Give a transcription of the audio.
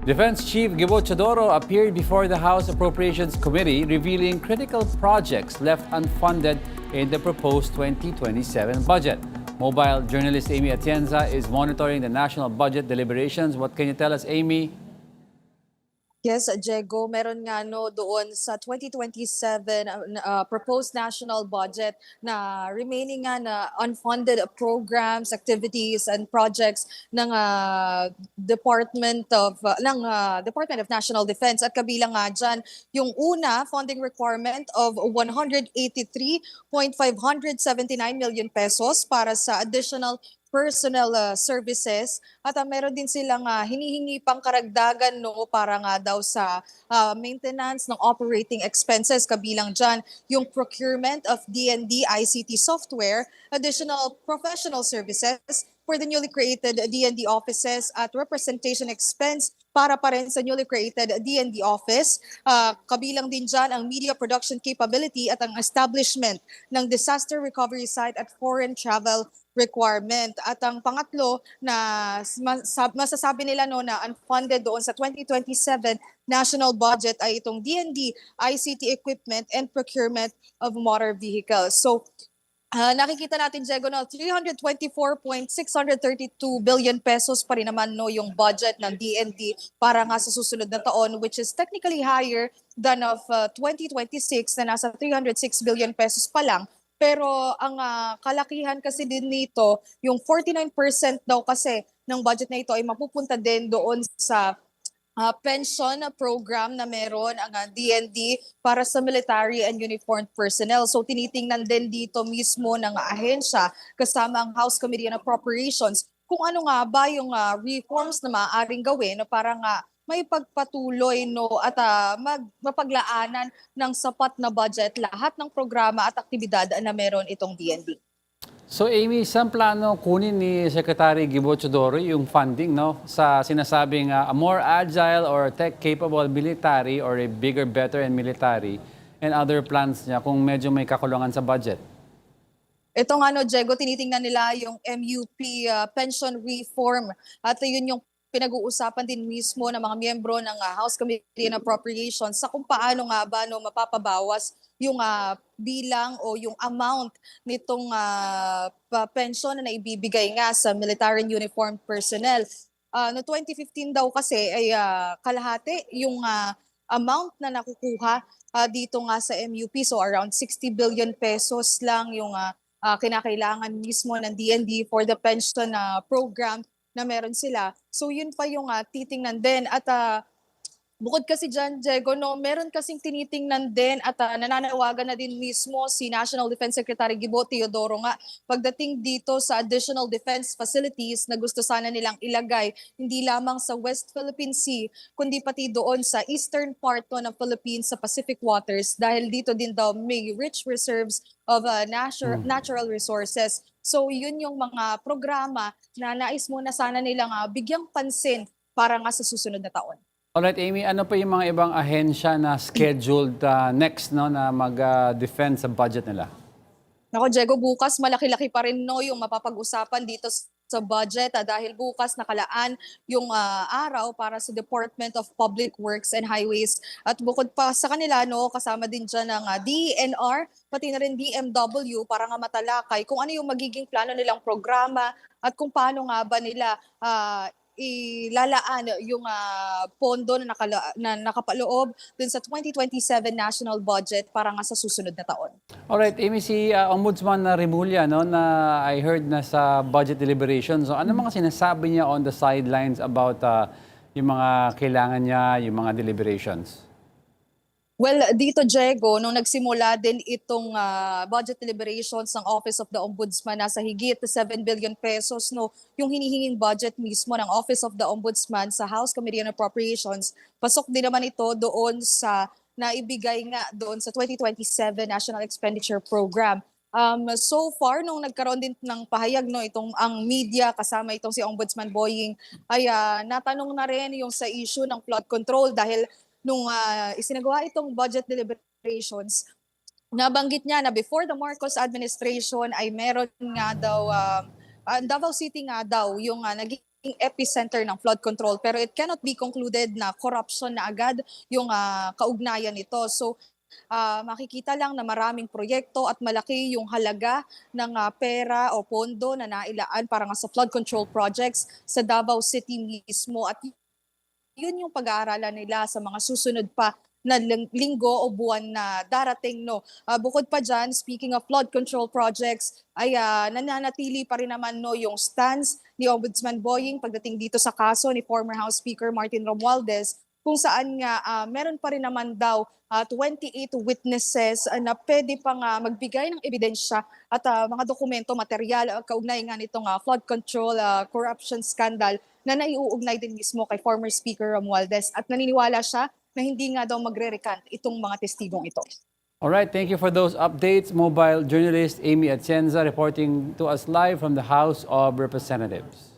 Defense Chief Gibo Chodoro appeared before the House Appropriations Committee revealing critical projects left unfunded in the proposed 2027 budget. Mobile journalist Amy Atienza is monitoring the national budget deliberations. What can you tell us, Amy? Yes, Diego, meron nga no doon sa 2027 proposed national budget na remaining nga na unfunded programs, activities and projects ng Department of National Defense at kabilang nga diyan yung una funding requirement of 183.579 million pesos para sa additional personnel services at meron din silang hinihingi pang karagdagan no para nga daw sa maintenance ng operating expenses kabilang dyan yung procurement of DND ICT software, additional professional services for the newly created DND offices at representation expense para pa rin sa newly created DND office. Kabilang din dyan ang media production capability at ang establishment ng disaster recovery site at foreign travel requirement. At ang pangatlo na masasabi nila no na unfunded doon sa 2027 national budget ay itong DND ICT equipment and procurement of motor vehicles. So nakikita natin, Diego, no, 324.632 billion pesos pa rin naman no, yung budget ng DND para nga sa susunod na taon, which is technically higher than of 2026 na nasa 306 billion pesos pa lang. Pero ang kalakihan kasi din nito, yung 49% daw kasi ng budget na ito ay mapupunta din doon sa pension program na meron ang DND para sa military and uniformed personnel. So tinitingnan din dito mismo ng ahensya kasama ang House Committee on Appropriations kung ano nga ba yung reforms na maaaring gawin para nga may pagpatuloy no at mapaglaanan ng sapat na budget lahat ng programa at aktibidad na meron itong DND. So Amy, saan plano kunin ni Secretary Gibo Chodoro yung funding no sa sinasabing a more agile or tech-capable military or a bigger, better and military and other plans niya kung medyo may kakulangan sa budget? Ito nga no, Diego, tinitingnan nila yung MUP pension reform at yun yung pinag-uusapan din mismo ng mga miyembro ng House Committee on Appropriations sa kung paano nga ba no mapapabawas yung bilang o yung amount nitong pension na naibibigay nga sa military and uniformed personnel. No 2015 daw kasi ay kalahati yung amount na nakukuha dito nga sa MUP. So around 60 billion pesos lang yung kinakailangan mismo ng DND for the pension program na meron sila. So yun pa yung titingnan din at bukod kasi dyan, Diego, no, meron kasing tinitingnan din at nananawagan na din mismo si National Defense Secretary Gibo Teodoro nga pagdating dito sa additional defense facilities na gusto sana nilang ilagay hindi lamang sa West Philippine Sea kundi pati doon sa eastern part ng Philippines sa Pacific waters dahil dito din daw may rich reserves of natural resources. So yun yung mga programa na nais muna sana nilang bigyang pansin para nga sa susunod na taon. Alright, Amy, ano pa yung mga ibang ahensya na scheduled next no, na mag-defend sa budget nila? Nako, Diego, bukas malaki-laki pa rin no, yung mapapag-usapan dito sa budget dahil bukas nakalaan yung araw para sa Department of Public Works and Highways. At bukod pa sa kanila, no, kasama din dyan ang DENR, pati na rin DMW para nga matalakay kung ano yung magiging plano nilang programa at kung paano nga ba nila ilalaan yung pondo na nakapaloob dun sa 2027 national budget para nga sa susunod na taon. Alright, Amy, si Ombudsman Remulla, no, na I heard na sa budget deliberations. So, ano mga sinasabi niya on the sidelines about yung mga kailangan niya, yung mga deliberations? Well, dito, Diego, nung nagsimula din itong budget deliberations ng Office of the Ombudsman, nasa higit 7 billion pesos, no, yung hinihinging budget mismo ng Office of the Ombudsman sa House Committee on Appropriations. Pasok din naman ito doon sa naibigay nga doon sa 2027 National Expenditure Program. So far, nung nagkaroon din ng pahayag, no, itong ang media kasama itong si Ombudsman Boying, ay natanong na rin yung sa issue ng flood control dahil nung isinagawa itong budget deliberations, nabanggit niya na before the Marcos administration ay meron nga daw, Davao City nga daw yung naging epicenter ng flood control, pero it cannot be concluded na corruption na agad yung kaugnayan nito. So makikita lang na maraming proyekto at malaki yung halaga ng pera o pondo na nailaan para nga sa flood control projects sa Davao City mismo, at yun yung pag-aaralan nila sa mga susunod pa na linggo o buwan na darating, no. Bukod pa dyan, speaking of flood control projects, ay nananatili pa rin naman, no, yung stance ni Ombudsman Boying pagdating dito sa kaso ni former House Speaker Martin Romualdez, kung saan nga meron pa rin naman daw 28 witnesses na pwede pang magbigay ng ebidensya at mga dokumento, material kaugnay nga nitong flood control corruption scandal na naiuugnay din mismo kay former Speaker Romualdez, at naniniwala siya na hindi nga daw magre-recant itong mga testigong ito. All right, thank you for those updates. Mobile journalist Amy Atienza reporting to us live from the House of Representatives.